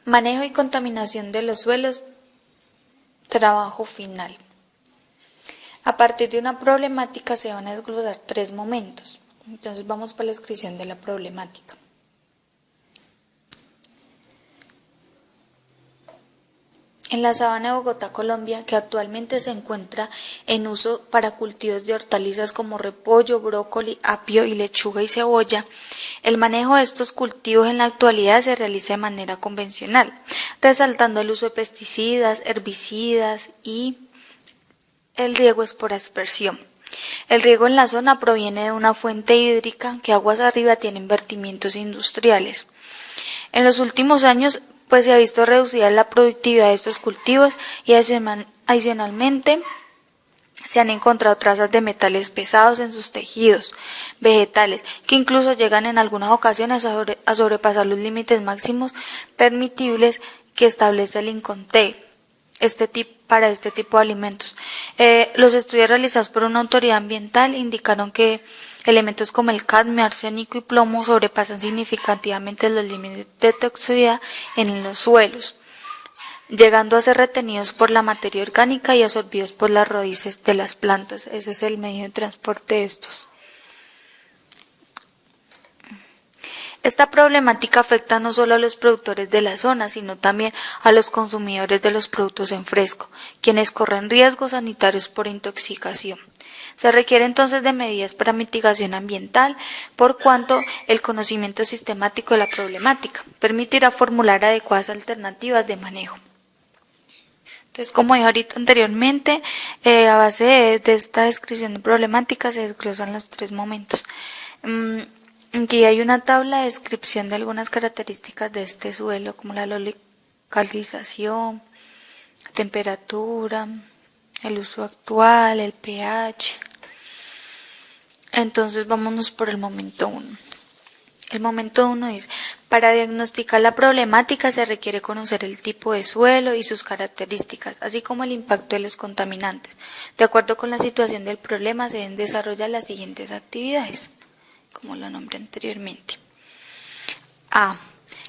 Manejo y contaminación de los suelos, trabajo final. A partir de una problemática se van a desglosar 3 momentos. Entonces vamos por la descripción de la problemática. En la sabana de Bogotá, Colombia, que actualmente se encuentra en uso para cultivos de hortalizas como repollo, brócoli, apio y lechuga y cebolla, el manejo de estos cultivos en la actualidad se realiza de manera convencional, resaltando el uso de pesticidas, herbicidas y el riego es por aspersión. El riego en la zona proviene de una fuente hídrica que aguas arriba tienen vertimientos industriales. En los últimos años se ha visto reducida la productividad de estos cultivos y adicionalmente se han encontrado trazas de metales pesados en sus tejidos vegetales que incluso llegan en algunas ocasiones a sobrepasar los límites máximos permitibles que establece el INCONTEC para este tipo de alimentos. Los estudios realizados por una autoridad ambiental indicaron que elementos como el cadmio, arsénico y plomo sobrepasan significativamente los límites de toxicidad en los suelos, llegando a ser retenidos por la materia orgánica y absorbidos por las raíces de las plantas. Ese es el medio de transporte de estos. Esta problemática afecta no solo a los productores de la zona, sino también a los consumidores de los productos en fresco, quienes corren riesgos sanitarios por intoxicación. Se requiere entonces de medidas para mitigación ambiental, por cuanto el conocimiento sistemático de la problemática permitirá formular adecuadas alternativas de manejo. Entonces, como dije ahorita anteriormente, a base de esta descripción de problemática se desglosan los 3 momentos. Aquí hay una tabla de descripción de algunas características de este suelo, como la localización, temperatura, el uso actual, el pH. Entonces vámonos por el momento 1. El momento 1 dice, para diagnosticar la problemática se requiere conocer el tipo de suelo y sus características, así como el impacto de los contaminantes. De acuerdo con la situación del problema se deben desarrollar las siguientes actividades, como lo nombré anteriormente. A.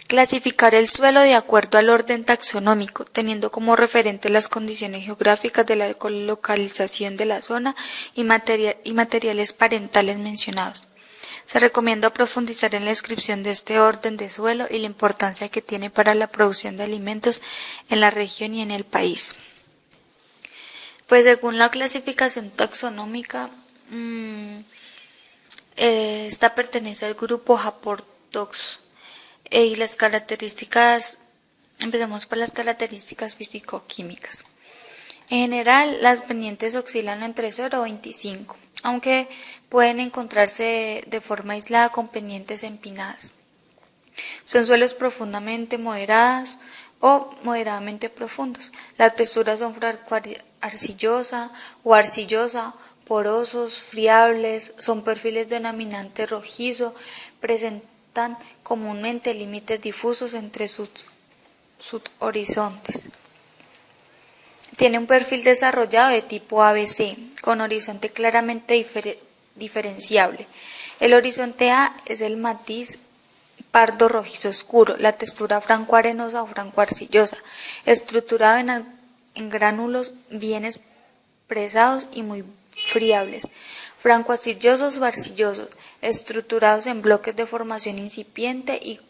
Clasificar el suelo de acuerdo al orden taxonómico, teniendo como referente las condiciones geográficas de la localización de la zona y materiales parentales mencionados. Se recomienda profundizar en la descripción de este orden de suelo y la importancia que tiene para la producción de alimentos en la región y en el país. Según la clasificación taxonómica, esta pertenece al grupo Haportox y las características, empezamos por las características físico-químicas. En general, las pendientes oscilan entre 0 y 25, aunque pueden encontrarse de forma aislada con pendientes empinadas. Son suelos profundamente moderados o moderadamente profundos. Las texturas son arcillosa o arcillosa, porosos, friables, son perfiles denominante rojizo, presentan comúnmente límites difusos entre sus horizontes. Tiene un perfil desarrollado de tipo ABC, con horizonte claramente diferenciable. El horizonte A es el matiz pardo rojizo oscuro, la textura franco-arenosa o franco-arcillosa, estructurado en gránulos bien expresados y muy friables, franco-arcillosos o arcillosos, estructurados en bloques de formación incipiente y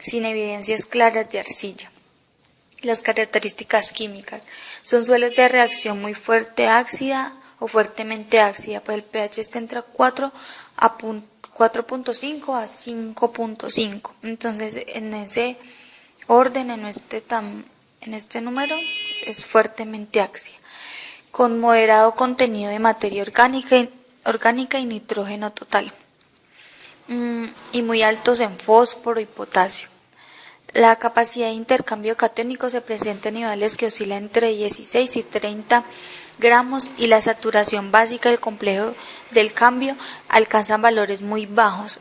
sin evidencias claras de arcilla. Las características químicas son suelos de reacción muy fuerte ácida o fuertemente ácida, el pH está entre 4.5 a 5.5. Entonces, en ese orden, en este número, es fuertemente ácida, con moderado contenido de materia orgánica y nitrógeno total, y muy altos en fósforo y potasio. La capacidad de intercambio catiónico se presenta en niveles que oscilan entre 16 y 30 gramos y la saturación básica del complejo del cambio alcanzan valores muy bajos,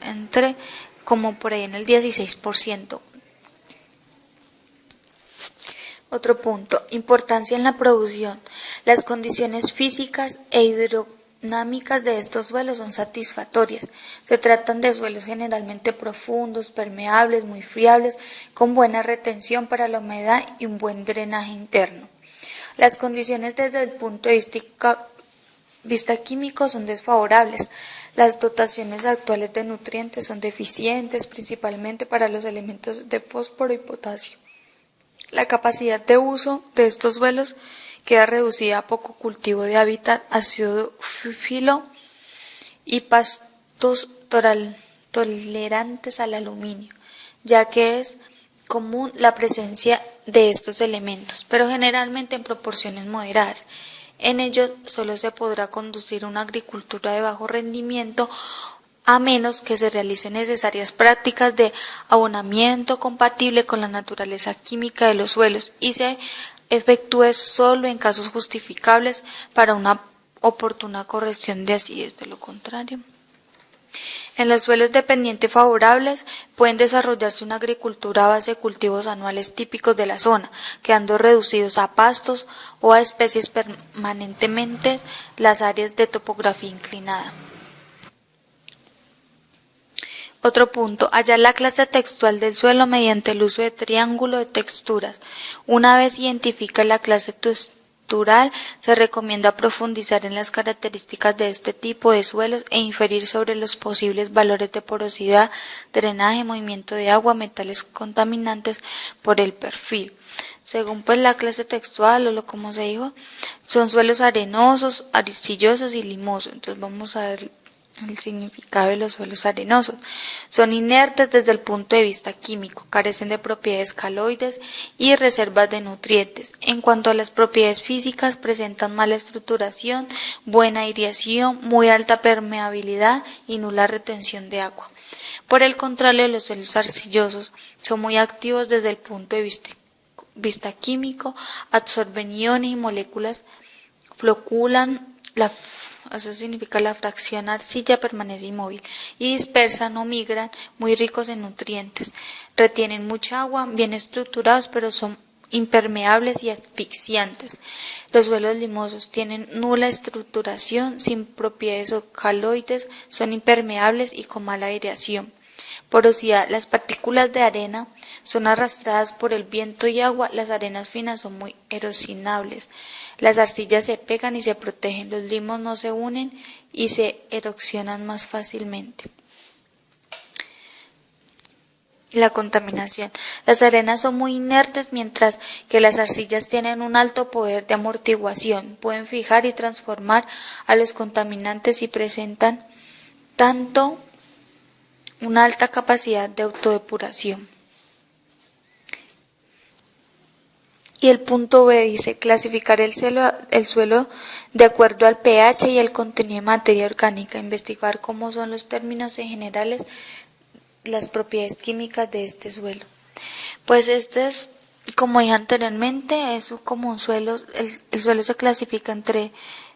como por ahí en el 16%. Otro punto, importancia en la producción. Las condiciones físicas e dinámicas de estos suelos son satisfactorias. Se tratan de suelos generalmente profundos, permeables, muy friables, con buena retención para la humedad y un buen drenaje interno. Las condiciones desde el punto de vista químico son desfavorables. Las dotaciones actuales de nutrientes son deficientes, principalmente para los elementos de fósforo y potasio. La capacidad de uso de estos suelos queda reducida a poco cultivo de hábitat acidófilo y pastos tolerantes al aluminio, ya que es común la presencia de estos elementos, pero generalmente en proporciones moderadas. En ellos solo se podrá conducir una agricultura de bajo rendimiento a menos que se realicen necesarias prácticas de abonamiento compatible con la naturaleza química de los suelos y se efectúe solo en casos justificables para una oportuna corrección de acidez. De lo contrario, en los suelos de pendiente favorables pueden desarrollarse una agricultura a base de cultivos anuales típicos de la zona, quedando reducidos a pastos o a especies permanentemente las áreas de topografía inclinada. Otro punto, hallar la clase textual del suelo mediante el uso de triángulo de texturas. Una vez identifica la clase textural, se recomienda profundizar en las características de este tipo de suelos e inferir sobre los posibles valores de porosidad, drenaje, movimiento de agua, metales contaminantes por el perfil. Según la clase textual o como se dijo, son suelos arenosos, arcillosos y limosos. Entonces vamos a ver el significado de los suelos arenosos. Son inertes desde el punto de vista químico, carecen de propiedades caloides y reservas de nutrientes. En cuanto a las propiedades físicas, presentan mala estructuración, buena aireación, muy alta permeabilidad y nula retención de agua. Por el contrario, los suelos arcillosos son muy activos desde el punto de vista químico, absorben iones y moléculas, floculan, eso significa la fracción arcilla permanece inmóvil y dispersan o migran, muy ricos en nutrientes, retienen mucha agua, bien estructurados pero son impermeables y asfixiantes. Los suelos limosos tienen nula estructuración, sin propiedades alcaloides, son impermeables y con mala aireación. Porosidad. Las partículas de arena son arrastradas por el viento y agua, las arenas finas son muy erosionables. Las arcillas se pegan y se protegen, los limos no se unen y se erosionan más fácilmente. La contaminación. Las arenas son muy inertes mientras que las arcillas tienen un alto poder de amortiguación, pueden fijar y transformar a los contaminantes y presentan tanto una alta capacidad de autodepuración. Y el punto B dice clasificar el suelo de acuerdo al pH y el contenido de materia orgánica, investigar cómo son los términos en generales, las propiedades químicas de este suelo. Pues este es, como dije anteriormente, es como un suelo, el suelo se clasifica entre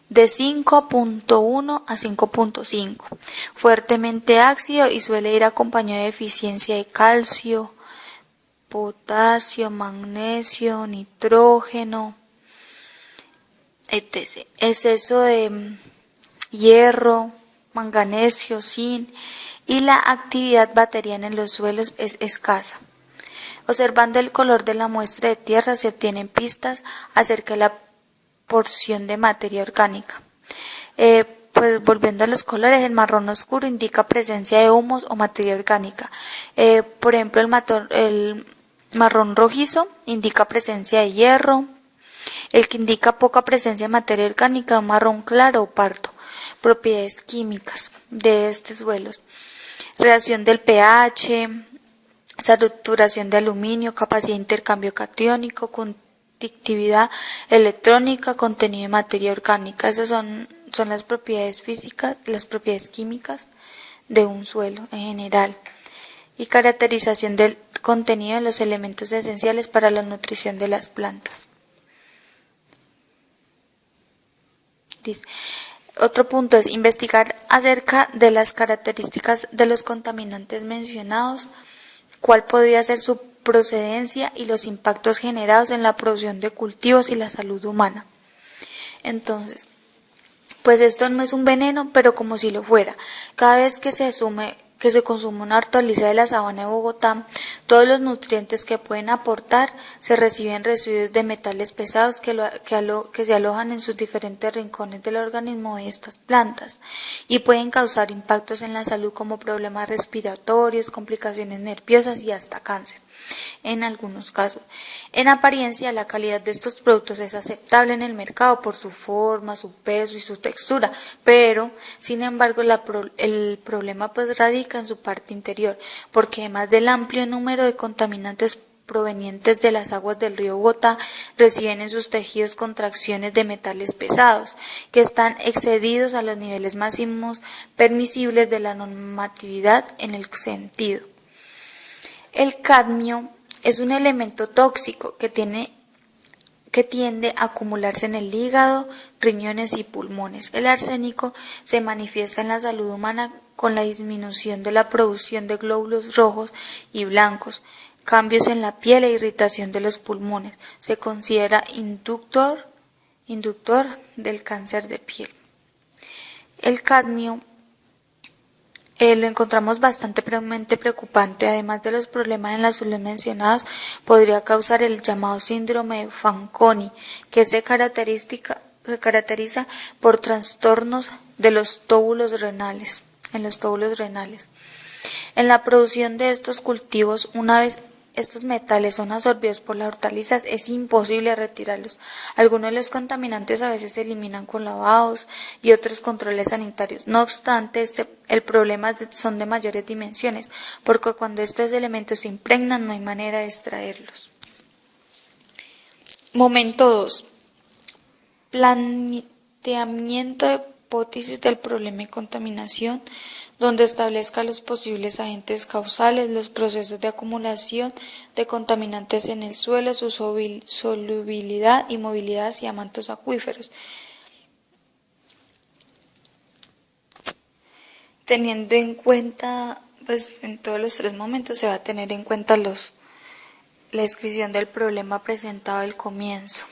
de 5.1 a 5.5, fuertemente ácido y suele ir acompañado de deficiencia de calcio, potasio, magnesio, nitrógeno, etc. Exceso de hierro, manganesio, zinc y la actividad bacteriana en los suelos es escasa. Observando el color de la muestra de tierra se obtienen pistas acerca de la porción de materia orgánica. Pues volviendo a los colores, el marrón oscuro indica presencia de humos o materia orgánica. Por ejemplo, el marrón rojizo indica presencia de hierro, el que indica poca presencia de materia orgánica, un marrón claro o pardo. Propiedades químicas de estos suelos: reacción del pH, saturación de aluminio, capacidad de intercambio catiónico, conductividad electrónica, contenido de materia orgánica. Esas son las propiedades físicas, las propiedades químicas de un suelo en general. Y caracterización del contenido de los elementos esenciales para la nutrición de las plantas. Otro punto es investigar acerca de las características de los contaminantes mencionados, cuál podría ser su procedencia y los impactos generados en la producción de cultivos y la salud humana. Entonces, Pues esto no es un veneno, pero como si lo fuera. Cada vez que se consume una hortaliza de la sabana de Bogotá, todos los nutrientes que pueden aportar se reciben residuos de metales pesados que se alojan en sus diferentes rincones del organismo de estas plantas y pueden causar impactos en la salud como problemas respiratorios, complicaciones nerviosas y hasta cáncer. En algunos casos. En apariencia, la calidad de estos productos es aceptable en el mercado por su forma, su peso y su textura, pero, sin embargo, el problema pues radica en su parte interior, porque además del amplio número de contaminantes provenientes de las aguas del río Bogotá, reciben en sus tejidos contracciones de metales pesados, que están excedidos a los niveles máximos permisibles de la normatividad en el sentido. El cadmio es un elemento tóxico que tiende a acumularse en el hígado, riñones y pulmones. El arsénico se manifiesta en la salud humana con la disminución de la producción de glóbulos rojos y blancos, cambios en la piel e irritación de los pulmones. Se considera inductor del cáncer de piel. El cadmio lo encontramos bastante preocupante. Además de los problemas en la salud mencionados, podría causar el llamado síndrome de Fanconi, que se caracteriza por trastornos de los tóbulos renales, En la producción de estos cultivos, una vez estos metales son absorbidos por las hortalizas, es imposible retirarlos. Algunos de los contaminantes a veces se eliminan con lavados y otros controles sanitarios. No obstante, el problema son de mayores dimensiones, porque cuando estos elementos se impregnan no hay manera de extraerlos. Momento 2. Planteamiento de hipótesis del problema de contaminación, donde establezca los posibles agentes causales, los procesos de acumulación de contaminantes en el suelo, su solubilidad y movilidad hacia mantos acuíferos. Teniendo en cuenta, pues en todos los 3 momentos se va a tener en cuenta la descripción del problema presentado al comienzo.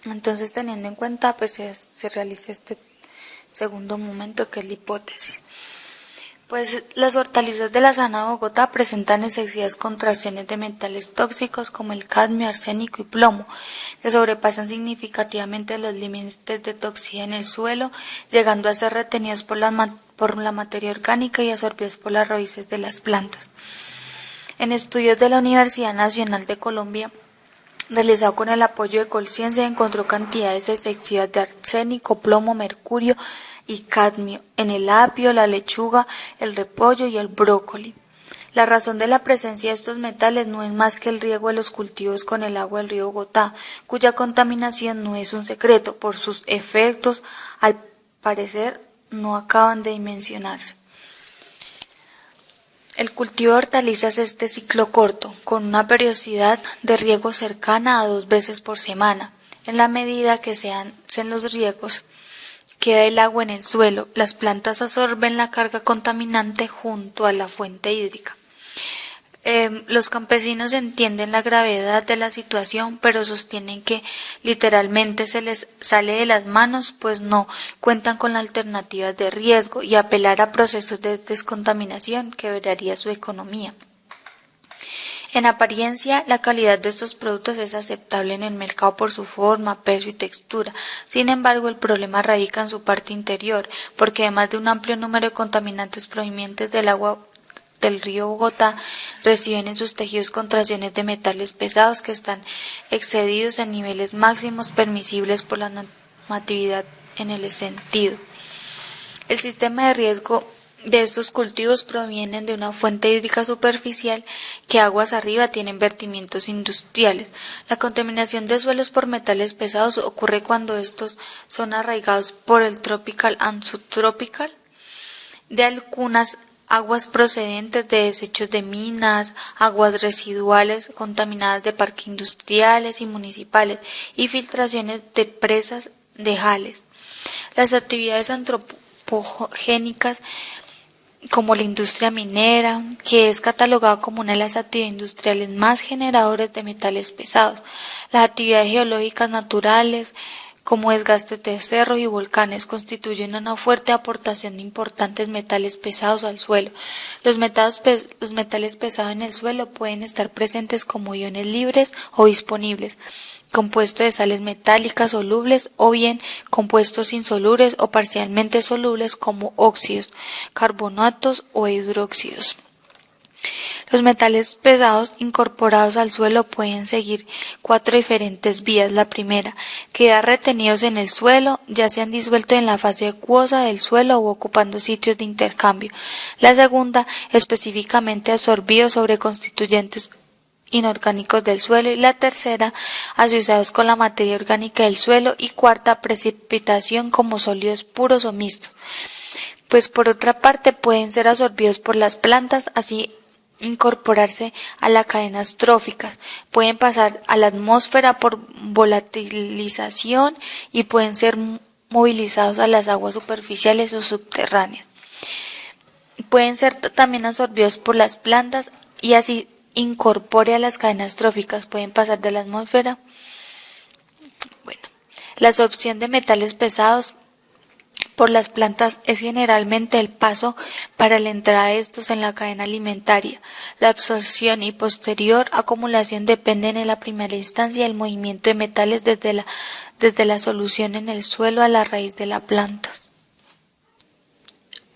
Entonces, teniendo en cuenta, pues se realiza este segundo momento, que es la hipótesis. Pues las hortalizas de la sabana de Bogotá presentan excesivas contracciones de metales tóxicos como el cadmio, arsénico y plomo, que sobrepasan significativamente los límites de toxicidad en el suelo, llegando a ser retenidos por la materia orgánica y absorbidos por las raíces de las plantas. En estudios de la Universidad Nacional de Colombia, realizado con el apoyo de Colciencia, encontró cantidades excesivas de arsénico, plomo, mercurio y cadmio en el apio, la lechuga, el repollo y el brócoli. La razón de la presencia de estos metales no es más que el riego de los cultivos con el agua del río Bogotá, cuya contaminación no es un secreto, por sus efectos, al parecer, no acaban de dimensionarse. El cultivo de hortalizas es de ciclo corto, con una periodicidad de riego cercana a 2 veces por semana. En la medida que se hacen los riegos, queda el agua en el suelo. Las plantas absorben la carga contaminante junto a la fuente hídrica. Los campesinos entienden la gravedad de la situación, pero sostienen que literalmente se les sale de las manos, pues no cuentan con alternativas de riesgo y apelar a procesos de descontaminación quebraría su economía. En apariencia, la calidad de estos productos es aceptable en el mercado por su forma, peso y textura. Sin embargo, el problema radica en su parte interior, porque además de un amplio número de contaminantes provenientes del agua del río Bogotá, reciben en sus tejidos contracciones de metales pesados que están excedidos en niveles máximos permisibles por la normatividad en el sentido. El sistema de riego de estos cultivos provienen de una fuente hídrica superficial que aguas arriba tienen vertimientos industriales. La contaminación de suelos por metales pesados ocurre cuando estos son arraigados por el tropical and subtropical de algunas aguas procedentes de desechos de minas, aguas residuales contaminadas de parques industriales y municipales y filtraciones de presas de jales. Las actividades antropogénicas como la industria minera, que es catalogada como una de las actividades industriales más generadoras de metales pesados, las actividades geológicas naturales, como desgastes de cerros y volcanes, constituyen una fuerte aportación de importantes metales pesados al suelo. Los metales pesados en el suelo pueden estar presentes como iones libres o disponibles, compuestos de sales metálicas solubles o bien compuestos insolubles o parcialmente solubles como óxidos, carbonatos o hidróxidos. Los metales pesados incorporados al suelo pueden seguir 4 diferentes vías. La primera, quedar retenidos en el suelo, ya sean disueltos en la fase acuosa del suelo o ocupando sitios de intercambio. La segunda, específicamente absorbidos sobre constituyentes inorgánicos del suelo. Y la tercera, asociados con la materia orgánica del suelo. Y cuarta, precipitación como sólidos puros o mixtos. Pues por otra parte pueden ser absorbidos por las plantas, así incorporarse a las cadenas tróficas, pueden pasar a la atmósfera por volatilización y pueden ser movilizados a las aguas superficiales o subterráneas. Pueden ser también absorbidos por las plantas y así incorpore a las cadenas tróficas, pueden pasar de la atmósfera. Bueno, la absorción de metales pesados por las plantas es generalmente el paso para la entrada de estos en la cadena alimentaria. La absorción y posterior acumulación dependen en la primera instancia del movimiento de metales desde la solución en el suelo a la raíz de la planta.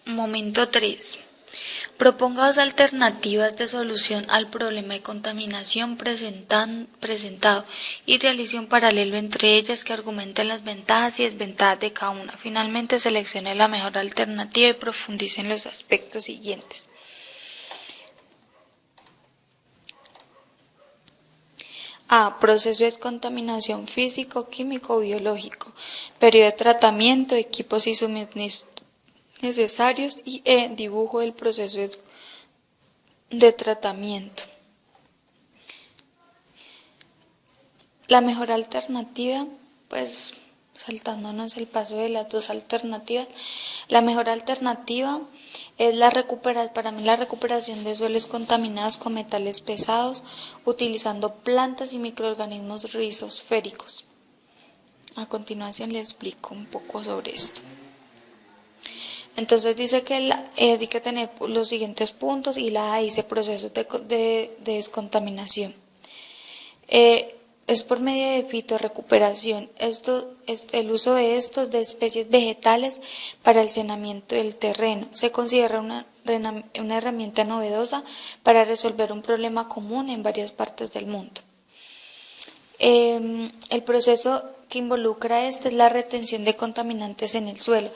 Momento 3. Proponga 2 alternativas de solución al problema de contaminación presentado y realice un paralelo entre ellas que argumenten las ventajas y desventajas de cada una. Finalmente, seleccione la mejor alternativa y profundice en los aspectos siguientes. A. Proceso de descontaminación físico, químico o biológico. Periodo de tratamiento, equipos y suministros necesarios. Y dibujo del proceso de tratamiento. La mejor alternativa, pues saltándonos el paso de las 2 alternativas, la mejor alternativa es para mí la recuperación de suelos contaminados con metales pesados utilizando plantas y microorganismos rizosféricos. A continuación les explico un poco sobre esto. Entonces dice que hay que tener los siguientes puntos y la A dice procesos de descontaminación. Es por medio de fitorrecuperación. El uso de estos de especies vegetales para el saneamiento del terreno. Se considera una herramienta novedosa para resolver un problema común en varias partes del mundo. El proceso que involucra es la retención de contaminantes en el suelo.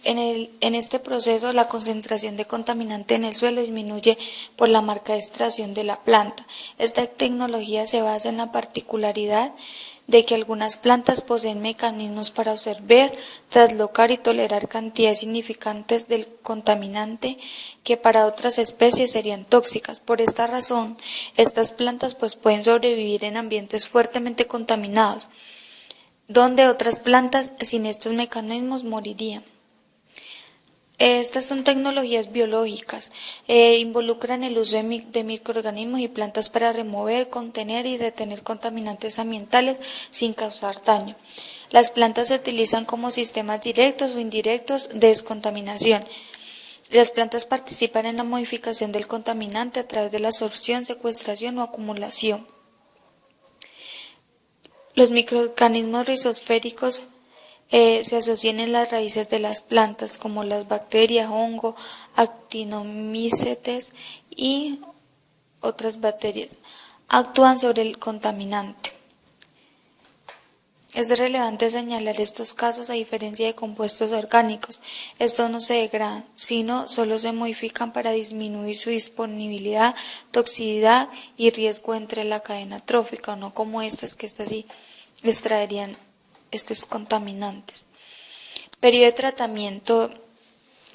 En este proceso, la concentración de contaminante en el suelo disminuye por la marca de extracción de la planta. Esta tecnología se basa en la particularidad de que algunas plantas poseen mecanismos para absorber, traslocar y tolerar cantidades significantes del contaminante que para otras especies serían tóxicas. Por esta razón, estas plantas pueden sobrevivir en ambientes fuertemente contaminados, donde otras plantas sin estos mecanismos morirían. Estas son tecnologías biológicas, involucran el uso de microorganismos y plantas para remover, contener y retener contaminantes ambientales sin causar daño. Las plantas se utilizan como sistemas directos o indirectos de descontaminación. Las plantas participan en la modificación del contaminante a través de la absorción, secuestración o acumulación. Los microorganismos rizosféricos se asocian en las raíces de las plantas, como las bacterias, hongos, actinomycetes y otras bacterias. Actúan sobre el contaminante. Es relevante señalar estos casos a diferencia de compuestos orgánicos. Estos no se degradan, sino solo se modifican para disminuir su disponibilidad, toxicidad y riesgo entre la cadena trófica, no como estas que sí extraerían estos contaminantes. Periodo de tratamiento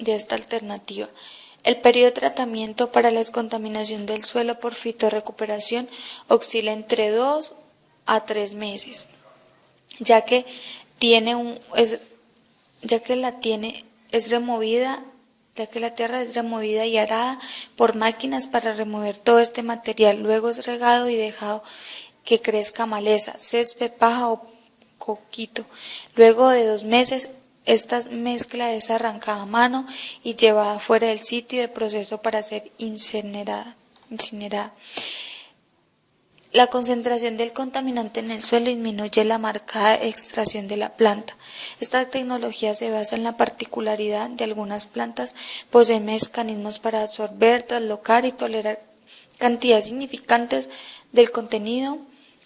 de esta alternativa. El periodo de tratamiento para la descontaminación del suelo por fitorrecuperación oscila entre 2 a 3 meses, ya que la tierra es removida y arada por máquinas para remover todo este material. Luego es regado y dejado que crezca maleza, césped, paja o coquito. Luego de 2 meses, esta mezcla es arrancada a mano y llevada fuera del sitio de proceso para ser incinerada. La concentración del contaminante en el suelo disminuye la marcada extracción de la planta. Esta tecnología se basa en la particularidad de algunas plantas, poseen mecanismos para absorber, traslocar y tolerar cantidades significantes del contenido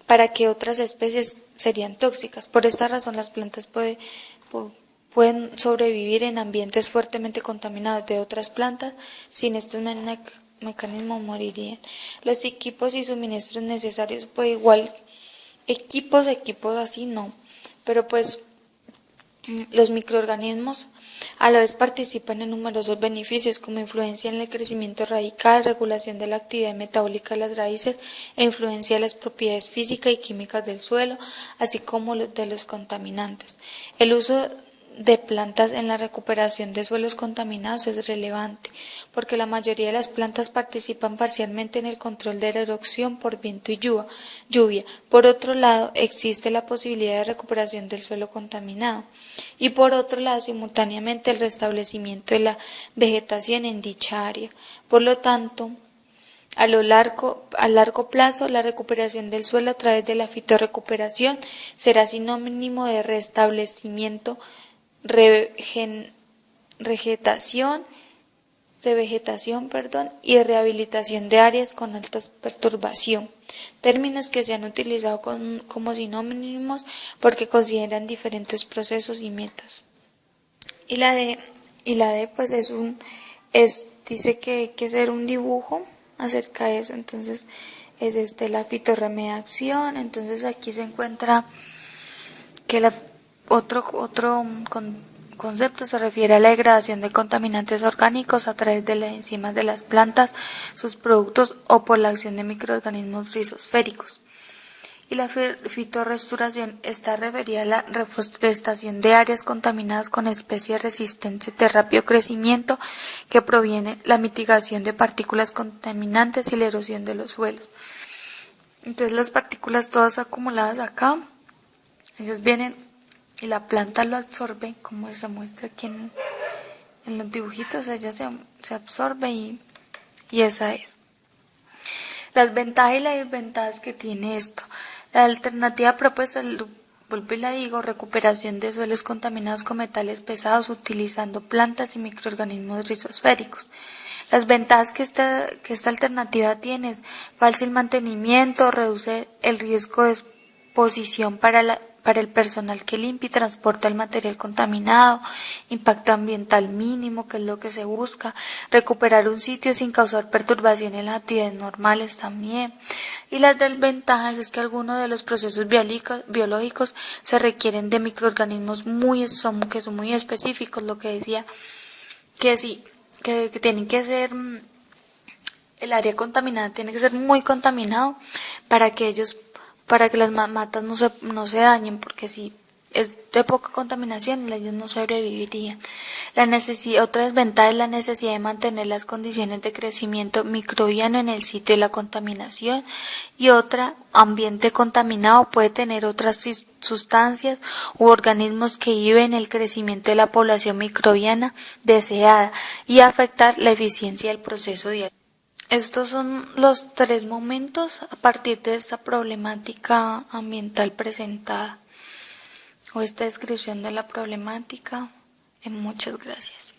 para que otras especies serían tóxicas. Por esta razón, las plantas pueden sobrevivir en ambientes fuertemente contaminados de otras plantas. Sin estos mecanismos morirían. Los equipos y suministros necesarios, pues igual equipos así no, pero pues los microorganismos a la vez participan en numerosos beneficios como influencia en el crecimiento radical, regulación de la actividad metabólica de las raíces e influencia de las propiedades físicas y químicas del suelo, así como de los contaminantes. El uso de plantas en la recuperación de suelos contaminados es relevante, porque la mayoría de las plantas participan parcialmente en el control de la erosión por viento y lluvia. Por otro lado, existe la posibilidad de recuperación del suelo contaminado y por otro lado, simultáneamente, el restablecimiento de la vegetación en dicha área. Por lo tanto, a largo plazo, la recuperación del suelo a través de la fitorrecuperación será sinónimo de revegetación y rehabilitación de áreas con alta perturbación, términos que se han utilizado como sinónimos porque consideran diferentes procesos y metas. Y la D pues dice que hay que hacer un dibujo acerca de eso. Entonces es la fitorremediación. Entonces aquí se encuentra que otro concepto se refiere a la degradación de contaminantes orgánicos a través de las enzimas de las plantas, sus productos o por la acción de microorganismos rizosféricos. Y la fitorrestauración está referida a la reforestación de áreas contaminadas con especies resistentes de rápido crecimiento que proviene la mitigación de partículas contaminantes y la erosión de los suelos. Entonces las partículas todas acumuladas acá, ellos vienen y la planta lo absorbe, como se muestra aquí en los dibujitos, ella se absorbe y esa es. Las ventajas y las desventajas que tiene esto. La alternativa propuesta, vuelvo y la digo, recuperación de suelos contaminados con metales pesados utilizando plantas y microorganismos rizosféricos. Las ventajas que esta alternativa tiene es fácil mantenimiento, reduce el riesgo de exposición para el personal que limpia y transporta el material contaminado, impacto ambiental mínimo, que es lo que se busca, recuperar un sitio sin causar perturbación en las actividades normales también. Y las desventajas es que algunos de los procesos biológicos se requieren de microorganismos que son muy específicos, lo que decía, que sí, que tienen que ser, el área contaminada tiene que ser muy contaminado para que las matas no se dañen, porque si es de poca contaminación, ellos no sobrevivirían. Otra desventaja es la necesidad de mantener las condiciones de crecimiento microbiano en el sitio de la contaminación, y otra, ambiente contaminado puede tener otras sustancias u organismos que inhiben el crecimiento de la población microbiana deseada y afectar la eficiencia del proceso diario. Estos son los 3 momentos a partir de esta problemática ambiental presentada o esta descripción de la problemática. Muchas gracias.